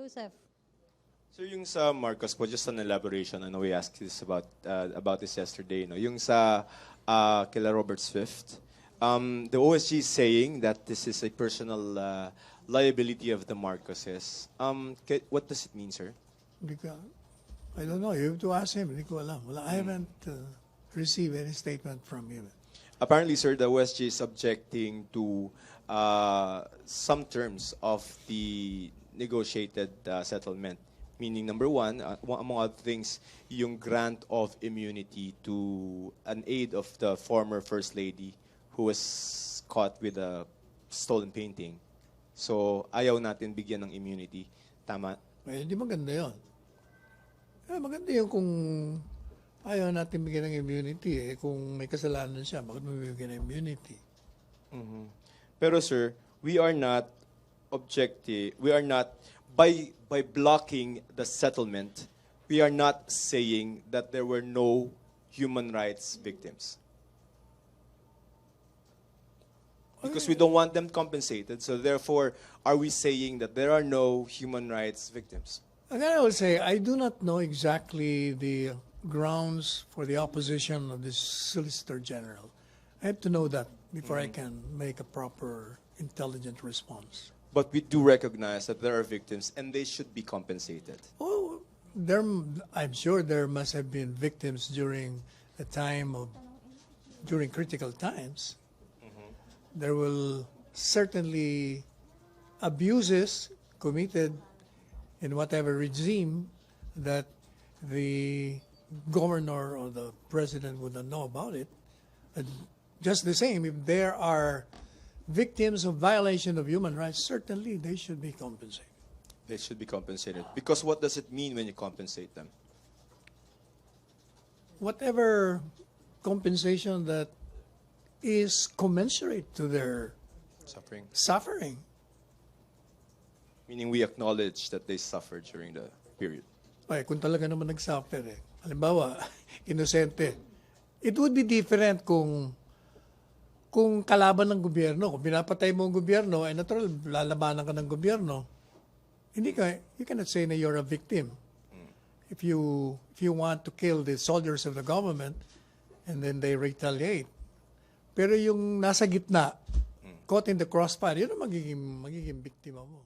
Joseph. Sir, yung sa Marcos po, just an elaboration, I know we asked this about this yesterday, no? Yung sa kila Robert Swift, the OSG is saying that this is a personal liability of the Marcoses. What does it mean, sir? Hindi ko, I don't know. You have to ask him. Hindi ko alam. Wala, I haven't received any statement from him. Apparently, sir, the OSG is objecting to some terms of the negotiated settlement. Meaning, number one, among other things, yung grant of immunity to an aide of the former First Lady who was caught with a stolen painting. So, ayaw natin bigyan ng immunity. Tama? Eh, hindi maganda yun. Maganda yun kung ayaw natin bigyan ng immunity. Kung may kasalanan siya, bakit mo bibigyan ng immunity? Mm-hmm. Pero sir, we are not by blocking the settlement, we are not saying that there were no human rights victims. Because we don't want them compensated, so therefore, are we saying that there are no human rights victims? Again, I would say I do not know exactly the grounds for the opposition of this Solicitor General. I have to know that before I can make a proper, intelligent response. But we do recognize that there are victims and they should be compensated. Oh, I'm sure there must have been victims during during critical times. There will certainly abuses committed in whatever regime that the governor or the president would not know about it. And just the same, if there are victims of violation of human rights, certainly they should be compensated. They should be compensated. Because what does it mean when you compensate them? Whatever compensation that is commensurate to their suffering. Meaning we acknowledge that they suffered during the period. Ay, kung talaga naman nag-suffer halimbawa, inosente, it would be different kung kalaban ng gobyerno, kung pinapatay mo ang gobyerno, ay natural, lalabanan ka ng gobyerno. You cannot say na you're a victim. If you want to kill the soldiers of the government and then they retaliate. Pero yung nasa gitna, caught in the crossfire, yun ang magiging biktima mo.